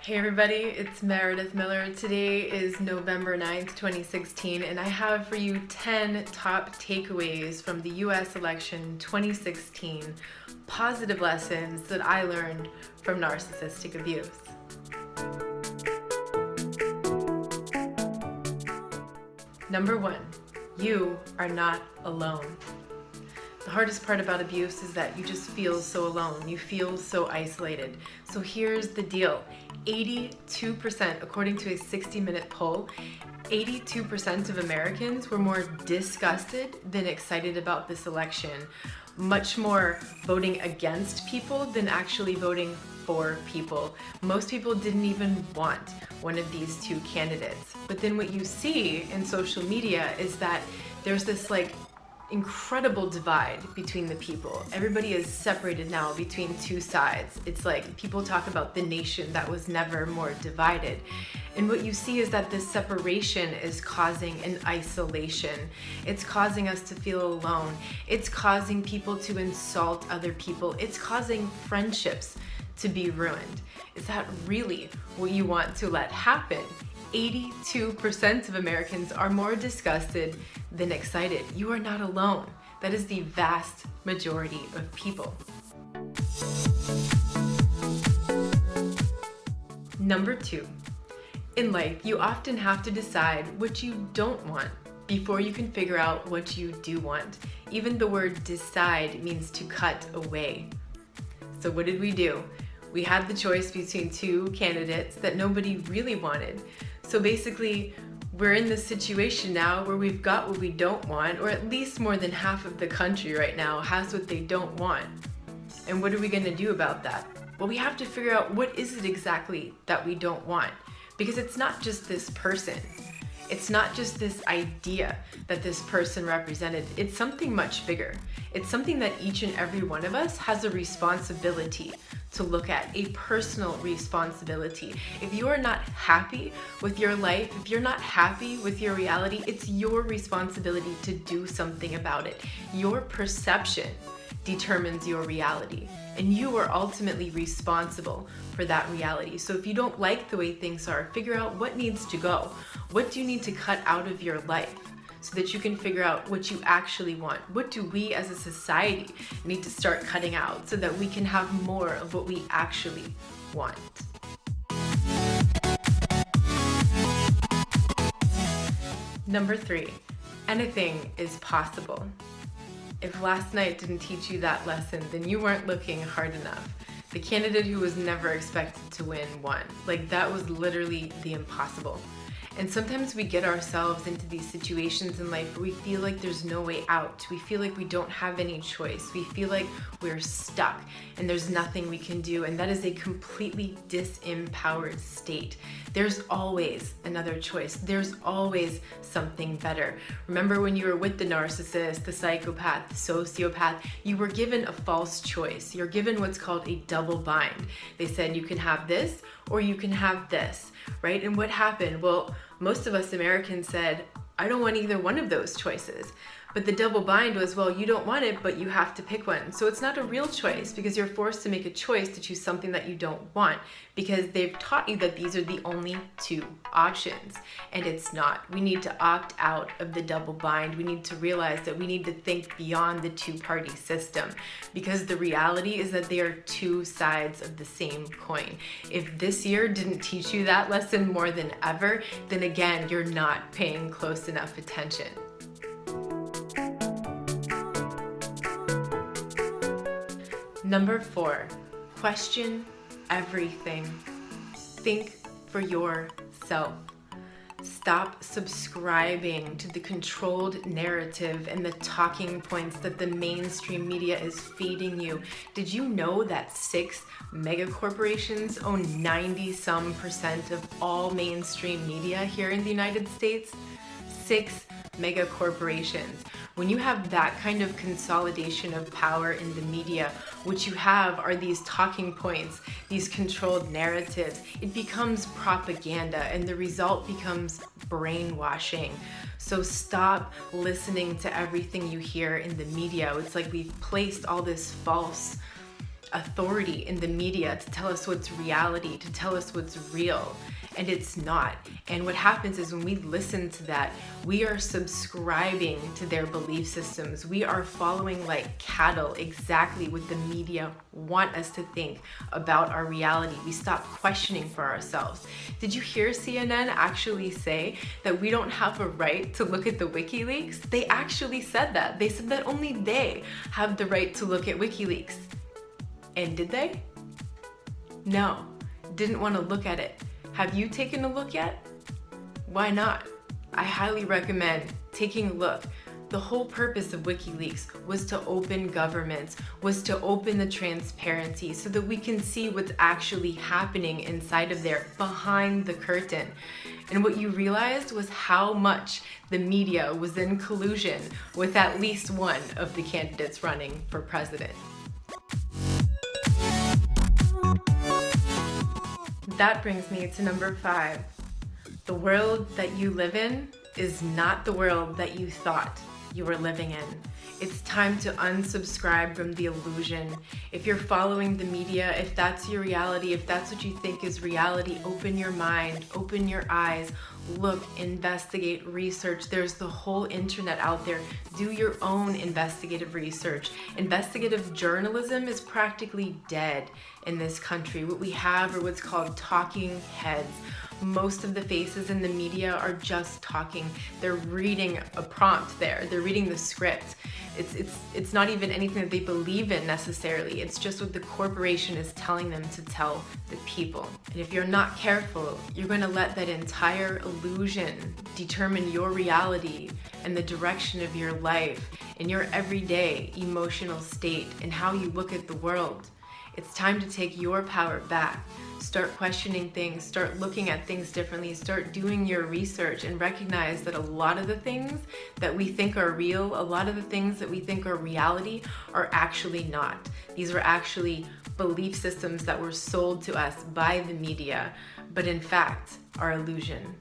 Hey everybody, it's Meredith Miller. Today is November 9th, 2016, and I have for you 10 top takeaways from the US election 2016, positive lessons that I learned from narcissistic abuse. Number 1, you are not alone. The hardest part about abuse is that you just feel so alone. You feel so isolated. So here's the deal. 82%, according to a 60-minute poll, 82% of Americans were more disgusted than excited about this election. Much more voting against people than actually voting for people. Most people didn't even want one of these two candidates. But then what you see in social media is that there's this incredible divide between the people. Everybody is separated now between two sides. It's like people talk about the nation that was never more divided. And what you see is that this separation is causing an isolation. It's causing us to feel alone. It's causing people to insult other people. It's causing friendships to be ruined. Is that really what you want to let happen? 82% of Americans are more disgusted than excited. You are not alone. That is the vast majority of people. Number 2, in life, you often have to decide what you don't want before you can figure out what you do want. Even the word decide means to cut away. So what did we do? We had the choice between two candidates that nobody really wanted. So basically, we're in this situation now where we've got what we don't want, or at least more than half of the country right now has what they don't want. And what are we gonna do about that? Well, we have to figure out what is it exactly that we don't want. Because it's not just this person. It's not just this idea that this person represented. It's something much bigger. It's something that each and every one of us has a responsibility to look at, a personal responsibility. If you are not happy with your life, if you're not happy with your reality, it's your responsibility to do something about it. Your perception determines your reality, and you are ultimately responsible for that reality. So if you don't like the way things are, figure out what needs to go. What do you need to cut out of your life so that you can figure out what you actually want? What do we as a society need to start cutting out so that we can have more of what we actually want? Number 3, anything is possible. If last night didn't teach you that lesson, then you weren't looking hard enough. The candidate who was never expected to win won. That was literally the impossible. And sometimes we get ourselves into these situations in life where we feel like there's no way out. We feel like we don't have any choice. We feel like we're stuck and there's nothing we can do. And that is a completely disempowered state. There's always another choice. There's always something better. Remember when you were with the narcissist, the psychopath, the sociopath, you were given a false choice. You're given what's called a double bind. They said you can have this or you can have this, right? And what happened? Well, most of us Americans said, I don't want either one of those choices. But the double bind was, well, you don't want it, but you have to pick one. So it's not a real choice because you're forced to make a choice to choose something that you don't want because they've taught you that these are the only two options. And it's not. We need to opt out of the double bind. We need to realize that we need to think beyond the two-party system because the reality is that they are two sides of the same coin. If this year didn't teach you that lesson more than ever, then again, you're not paying close enough attention. Number 4, question everything. Think for yourself. Stop subscribing to the controlled narrative and the talking points that the mainstream media is feeding you. Did you know that 6 mega corporations own 90% of all mainstream media here in the United States? 6 mega corporations. When you have that kind of consolidation of power in the media, what you have are these talking points, these controlled narratives. It becomes propaganda and the result becomes brainwashing. So stop listening to everything you hear in the media. It's like we've placed all this false authority in the media to tell us what's reality, to tell us what's real, and it's not. And what happens is when we listen to that, we are subscribing to their belief systems. We are following like cattle exactly what the media want us to think about our reality. We stop questioning for ourselves. Did you hear CNN actually say that we don't have a right to look at the WikiLeaks? They actually said that. They said that only they have the right to look at WikiLeaks. And did they? No, didn't want to look at it. Have you taken a look yet? Why not? I highly recommend taking a look. The whole purpose of WikiLeaks was to open governments, was to open the transparency so that we can see what's actually happening inside of there, behind the curtain. And what you realized was how much the media was in collusion with at least one of the candidates running for president. That brings me to number 5. The world that you live in is not the world that you thought you were living in. It's time to unsubscribe from the illusion. If you're following the media, if that's your reality, if that's what you think is reality, open your mind, open your eyes, look, investigate, research. There's the whole internet out there. Do your own investigative research. Investigative journalism is practically dead in this country. What we have are what's called talking heads. Most of the faces in the media are just talking. They're reading a prompt there. They're reading the script. It's not even anything that they believe in necessarily. It's just what the corporation is telling them to tell the people. And if you're not careful, you're going to let that entire illusion determine your reality and the direction of your life and your everyday emotional state and how you look at the world. It's time to take your power back. Start questioning things, start looking at things differently, start doing your research and recognize that a lot of the things that we think are real, a lot of the things that we think are reality are actually not. These were actually belief systems that were sold to us by the media, but in fact are illusion.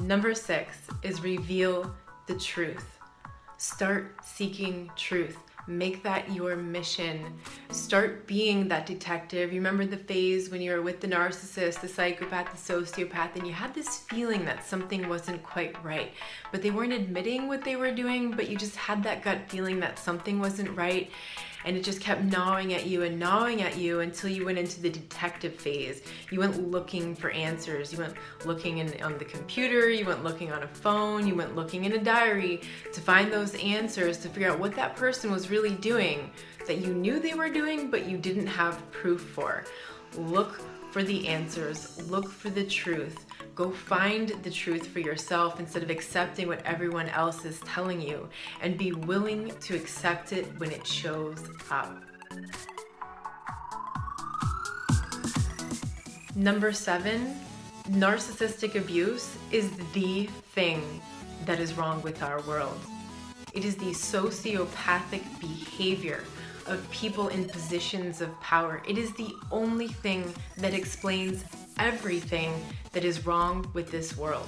Number 6 is reveal the truth. Start seeking truth. Make that your mission. Start being that detective. You remember the phase when you were with the narcissist, the psychopath, the sociopath, and you had this feeling that something wasn't quite right, but they weren't admitting what they were doing, but you just had that gut feeling that something wasn't right, and it just kept gnawing at you until you went into the detective phase. You went looking for answers. You went looking on the computer, you went looking on a phone, you went looking in a diary to find those answers, to figure out what that person was really doing that you knew they were doing, but you didn't have proof for. Look for the answers, look for the truth. Go find the truth for yourself instead of accepting what everyone else is telling you, and be willing to accept it when it shows up. Number 7, narcissistic abuse is the thing that is wrong with our world. It is the sociopathic behavior of people in positions of power. It is the only thing that explains everything that is wrong with this world.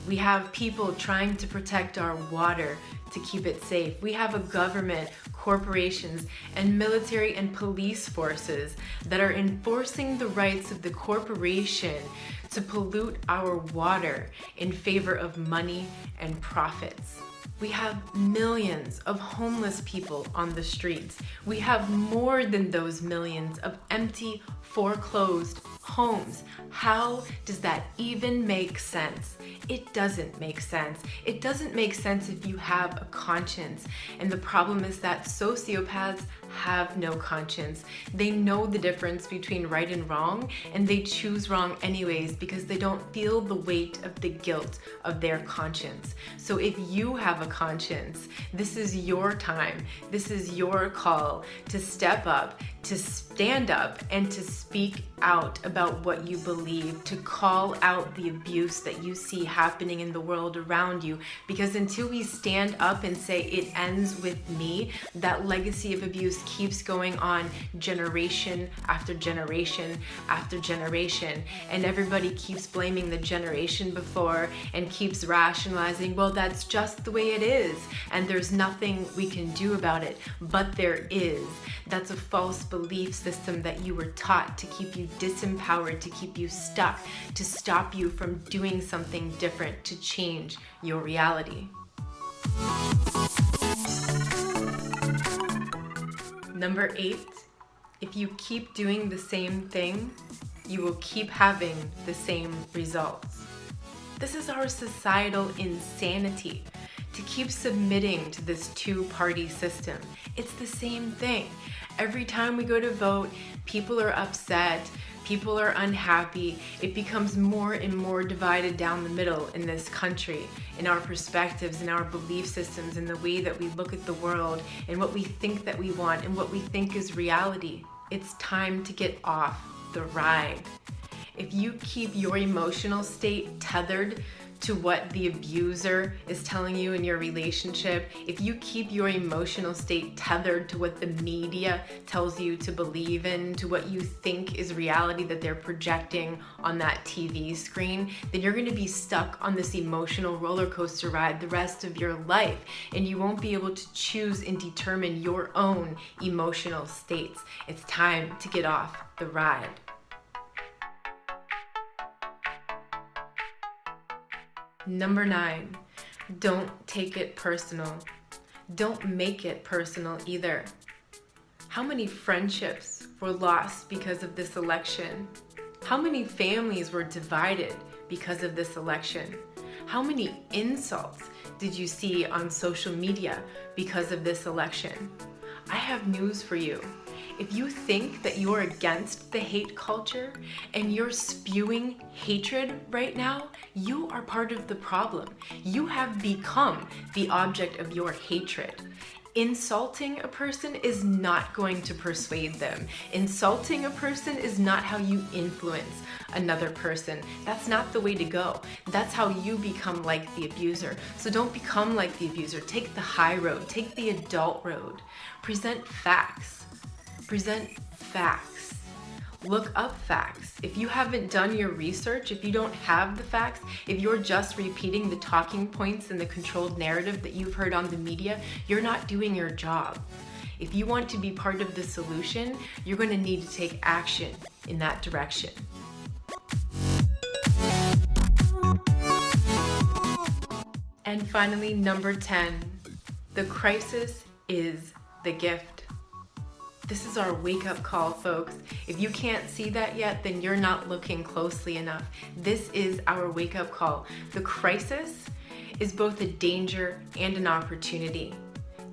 We have people trying to protect our water to keep it safe. We have a government, corporations, and military and police forces that are enforcing the rights of the corporation to pollute our water in favor of money and profits. We have millions of homeless people on the streets. We have more than those millions of empty, foreclosed homes. How does that even make sense? It doesn't make sense. It doesn't make sense if you have a conscience. And the problem is that sociopaths have no conscience. They know the difference between right and wrong, and they choose wrong anyways because they don't feel the weight of the guilt of their conscience. So if you have a conscience, this is your time. This is your call to step up, to stand up, and to speak out about what you believe, to call out the abuse that you see happening in the world around you. Because until we stand up and say it ends with me, that legacy of abuse keeps going on generation after generation after generation, and everybody keeps blaming the generation before and keeps rationalizing, well, that's just the way way it is, and there's nothing we can do about it, but there is. That's a false belief system that you were taught to keep you disempowered, to keep you stuck, to stop you from doing something different, to change your reality. Number 8, if you keep doing the same thing, you will keep having the same results. This is our societal insanity, to keep submitting to this two-party system. It's the same thing. Every time we go to vote, people are upset, people are unhappy. It becomes more and more divided down the middle in this country, in our perspectives, in our belief systems, in the way that we look at the world, and what we think that we want, and what we think is reality. It's time to get off the ride. If you keep your emotional state tethered to what the abuser is telling you in your relationship, if you keep your emotional state tethered to what the media tells you to believe in, to what you think is reality that they're projecting on that TV screen, then you're going to be stuck on this emotional roller coaster ride the rest of your life, and you won't be able to choose and determine your own emotional states. It's time to get off the ride. Number 9, don't take it personal. Don't make it personal either. How many friendships were lost because of this election? How many families were divided because of this election? How many insults did you see on social media because of this election? I have news for you. If you think that you're against the hate culture and you're spewing hatred right now, you are part of the problem. You have become the object of your hatred. Insulting a person is not going to persuade them. Insulting a person is not how you influence another person. That's not the way to go. That's how you become like the abuser. So don't become like the abuser. Take the high road. Take the adult road. Present facts. Present facts. Look up facts. If you haven't done your research, if you don't have the facts, if you're just repeating the talking points and the controlled narrative that you've heard on the media, you're not doing your job. If you want to be part of the solution, you're going to need to take action in that direction. And finally, number 10, the crisis is the gift. This is our wake-up call, folks. If you can't see that yet, then you're not looking closely enough. This is our wake-up call. The crisis is both a danger and an opportunity.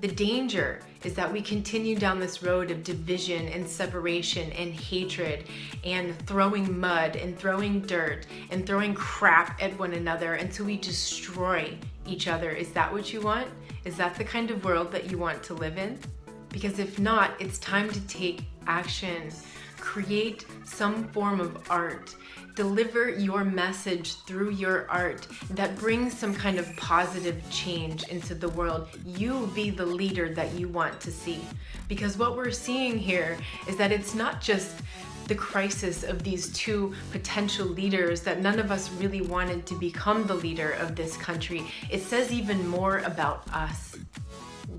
The danger is that we continue down this road of division and separation and hatred and throwing mud and throwing dirt and throwing crap at one another until we destroy each other. Is that what you want? Is that the kind of world that you want to live in? Because if not, it's time to take action. Create some form of art. Deliver your message through your art that brings some kind of positive change into the world. You be the leader that you want to see. Because what we're seeing here is that it's not just the crisis of these two potential leaders that none of us really wanted to become the leader of this country. It says even more about us.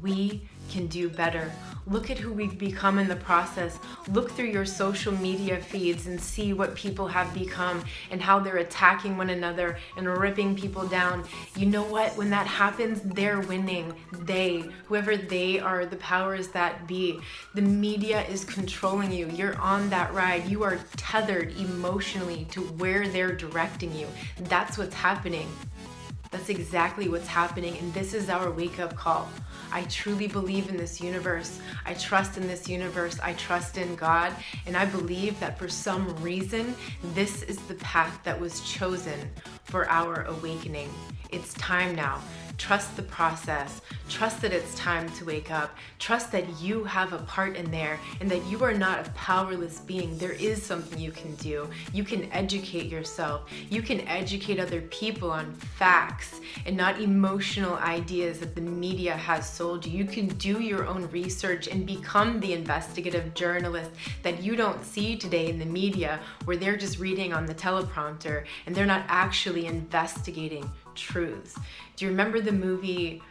We can do better. Look at who we've become in the process. Look through your social media feeds and see what people have become and how they're attacking one another and ripping people down. You know what? When that happens, they're winning. Whoever they are, the powers that be. The media is controlling you. You're on that ride. You are tethered emotionally to where they're directing you. That's what's happening. That's exactly what's happening, and this is our wake-up call. I truly believe in this universe. I trust in this universe. I trust in God, and I believe that for some reason, this is the path that was chosen for our awakening. It's time now. Trust the process. Trust that it's time to wake up. Trust that you have a part in there and that you are not a powerless being. There is something you can do. You can educate yourself. You can educate other people on facts and not emotional ideas that the media has sold you. You can do your own research and become the investigative journalist that you don't see today in the media, where they're just reading on the teleprompter and they're not actually investigating truths. Do you remember the movie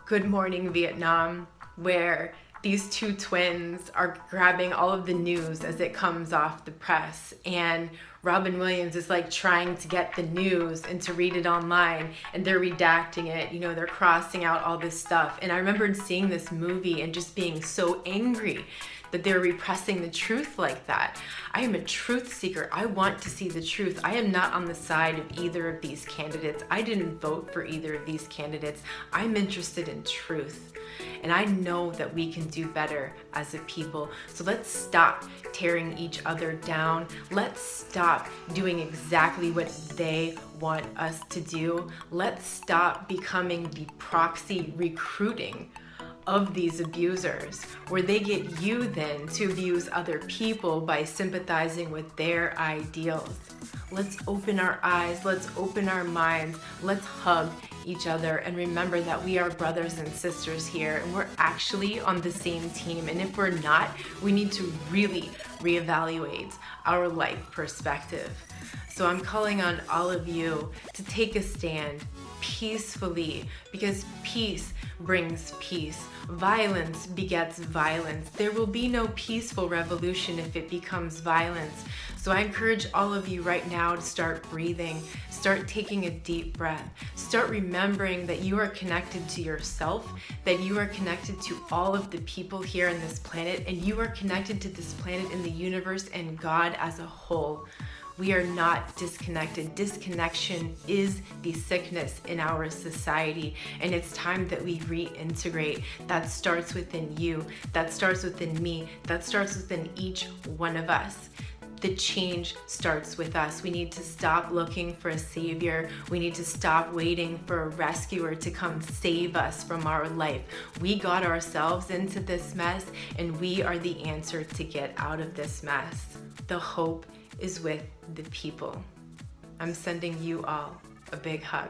Good Morning Vietnam, where these two twins are grabbing all of the news as it comes off the press, and Robin Williams is like trying to get the news and to read it online, and they're redacting it, you know, they're crossing out all this stuff. And I remembered seeing this movie and just being so angry that they're repressing the truth like that. I am a truth seeker. I want to see the truth. I am not on the side of either of these candidates. I didn't vote for either of these candidates. I'm interested in truth. And I know that we can do better as a people. So let's stop tearing each other down. Let's stop doing exactly what they want us to do. Let's stop becoming the proxy recruiting of these abusers, where they get you then to abuse other people by sympathizing with their ideals. Let's open our eyes, let's open our minds, let's hug each other and remember that we are brothers and sisters here, and we're actually on the same team. And if we're not, we need to really reevaluate our life perspective. So I'm calling on all of you to take a stand peacefully, because peace brings peace. Violence begets violence. There will be no peaceful revolution if it becomes violence. So I encourage all of you right now to start breathing, start taking a deep breath, start remembering that you are connected to yourself, that you are connected to all of the people here on this planet, and you are connected to this planet and the universe and God as a whole. We are not disconnected. Disconnection is the sickness in our society, and it's time that we reintegrate. That starts within you, that starts within me, that starts within each one of us. The change starts with us. We need to stop looking for a savior. We need to stop waiting for a rescuer to come save us from our life. We got ourselves into this mess, and we are the answer to get out of this mess. The hope is with the people. I'm sending you all a big hug.